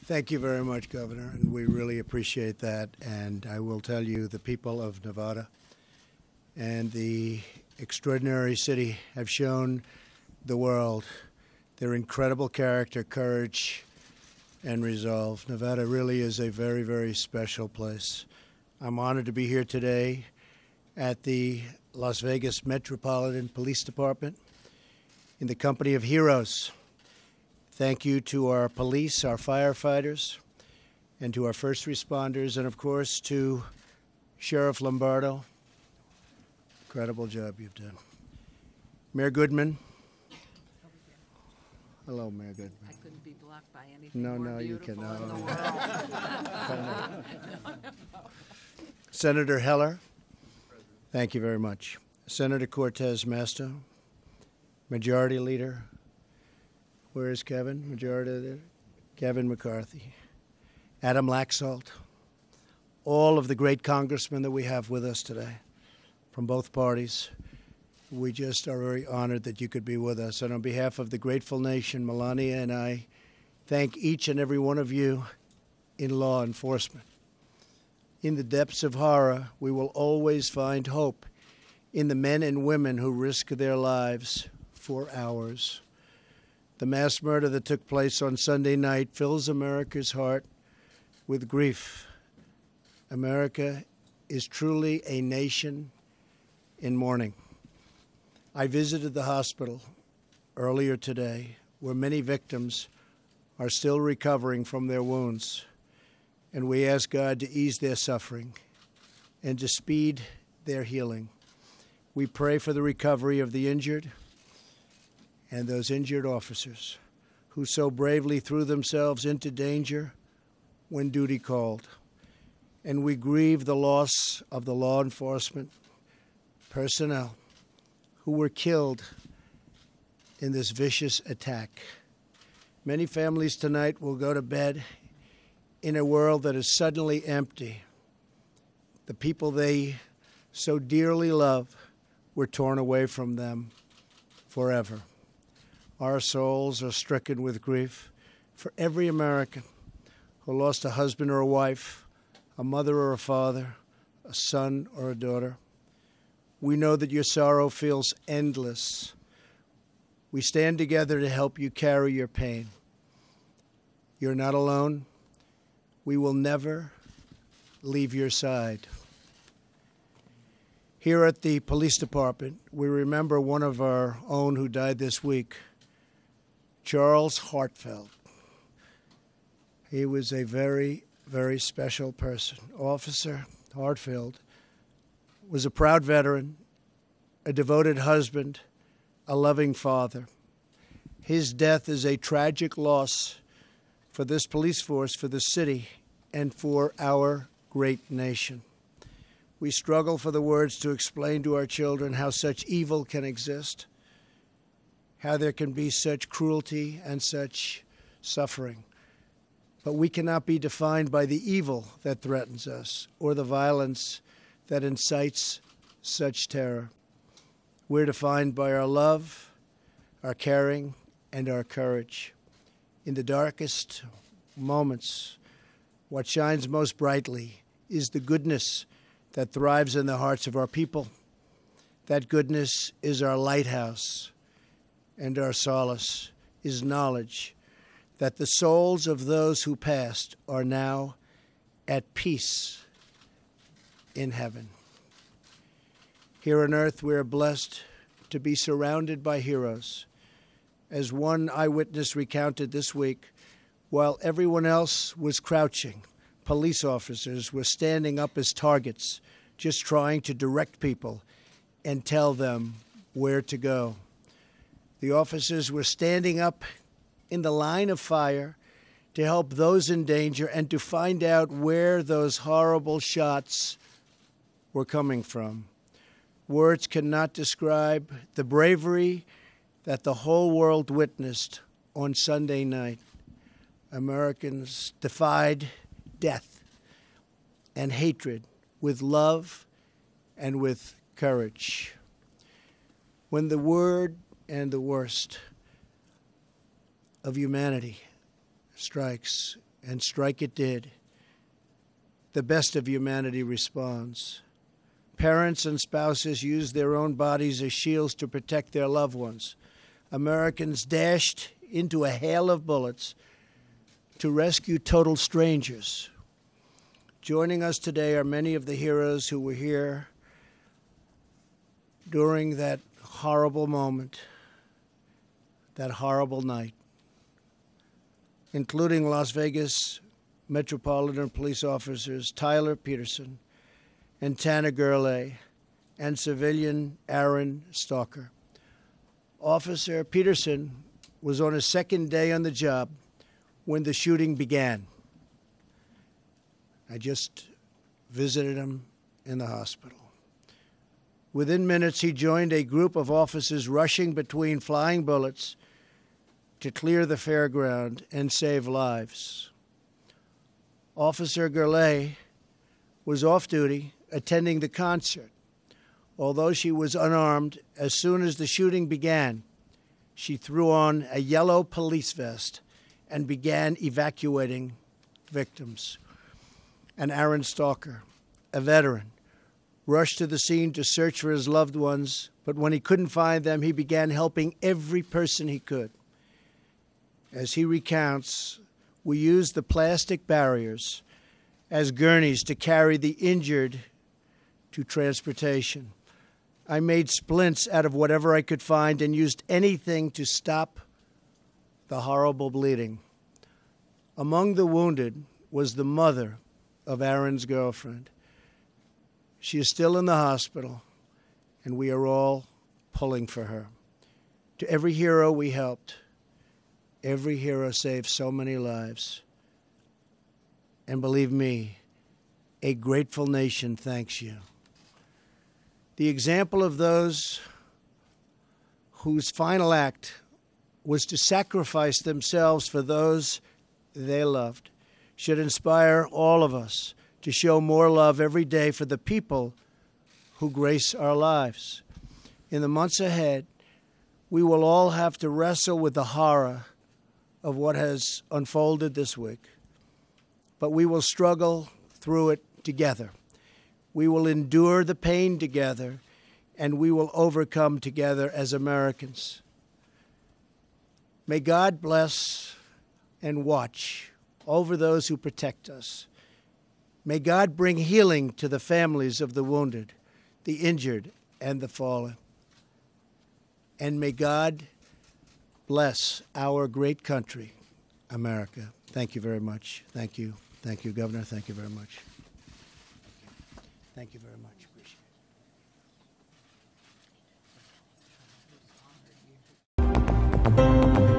Thank you very much, Governor, and we really appreciate that. And I will tell you, the people of Nevada and the extraordinary city have shown the world their incredible character, courage, and resolve. Nevada really is a very, very special place. I'm honored to be here today at the Las Vegas Metropolitan Police Department in the company of heroes. Thank you to our police, our firefighters, and to our first responders, and of course to Sheriff Lombardo. Incredible job you've done. Mayor Goodman. Hello, Mayor Goodman. I couldn't be blocked by anything No, you beautiful can. in the world. Senator Heller. Thank you very much. Senator Cortez Masto. Majority Leader. Where is Kevin? Majority Leader. Kevin McCarthy. Adam Laxalt. All of the great congressmen that we have with us today from both parties. We just are very honored that you could be with us. And on behalf of the grateful nation, Melania and I thank each and every one of you in law enforcement. In the depths of horror, we will always find hope in the men and women who risk their lives for ours. The mass murder that took place on Sunday night fills America's heart with grief. America is truly a nation in mourning. I visited the hospital earlier today, where many victims are still recovering from their wounds, and we ask God to ease their suffering and to speed their healing. We pray for the recovery of the injured and those injured officers who so bravely threw themselves into danger when duty called. And we grieve the loss of the law enforcement personnel who were killed in this vicious attack. Many families tonight will go to bed in a world that is suddenly empty. The people they so dearly love were torn away from them forever. Our souls are stricken with grief for every American who lost a husband or a wife, a mother or a father, a son or a daughter. We know that your sorrow feels endless. We stand together to help you carry your pain. You're not alone. We will never leave your side. Here at the police department, we remember one of our own who died this week, Charles Hartfeld. He was a very, very special person. Officer Hartfeld was a proud veteran, a devoted husband, a loving father. His death is a tragic loss for this police force, for the city, and for our great nation. We struggle for the words to explain to our children how such evil can exist, how there can be such cruelty and such suffering. But we cannot be defined by the evil that threatens us or the violence that incites such terror. We're defined by our love, our caring, and our courage. In the darkest moments, what shines most brightly is the goodness that thrives in the hearts of our people. That goodness is our lighthouse, and our solace is knowledge that the souls of those who passed are now at peace in heaven. Here on earth, we are blessed to be surrounded by heroes. As one eyewitness recounted this week, while everyone else was crouching, police officers were standing up as targets, just trying to direct people and tell them where to go. The officers were standing up in the line of fire to help those in danger and to find out where those horrible shots were coming from. Words cannot describe the bravery that the whole world witnessed on Sunday night. Americans defied death and hatred with love and with courage. When the word and the worst of humanity strikes, and strike it did. The best of humanity responds. Parents and spouses used their own bodies as shields to protect their loved ones. Americans dashed into a hail of bullets to rescue total strangers. Joining us today are many of the heroes who were here during that horrible moment, that horrible night, including Las Vegas Metropolitan Police officers Tyler Peterson and Tanner Gurley and civilian Aaron Stalker. Officer Peterson was on his second day on the job when the shooting began. I just visited him in the hospital. Within minutes, he joined a group of officers rushing between flying bullets to clear the fairground and save lives. Officer Gurley was off duty attending the concert. Although she was unarmed, as soon as the shooting began, she threw on a yellow police vest and began evacuating victims. And Aaron Stalker, a veteran, rushed to the scene to search for his loved ones, but when he couldn't find them, he began helping every person he could. As he recounts, we used the plastic barriers as gurneys to carry the injured to transportation. I made splints out of whatever I could find and used anything to stop the horrible bleeding. Among the wounded was the mother of Aaron's girlfriend. She is still in the hospital, and we are all pulling for her. To every hero we helped, every hero saved so many lives. And believe me, a grateful nation thanks you. The example of those whose final act was to sacrifice themselves for those they loved should inspire all of us to show more love every day for the people who grace our lives. In the months ahead, we will all have to wrestle with the horror of what has unfolded this week, but we will struggle through it together. We will endure the pain together, and we will overcome together as Americans. May God bless and watch over those who protect us. May God bring healing to the families of the wounded, the injured, and the fallen. And may God bless our great country, America. Thank you very much. Thank you. Thank you, Governor. Thank you very much. Thank you very much. Appreciate it.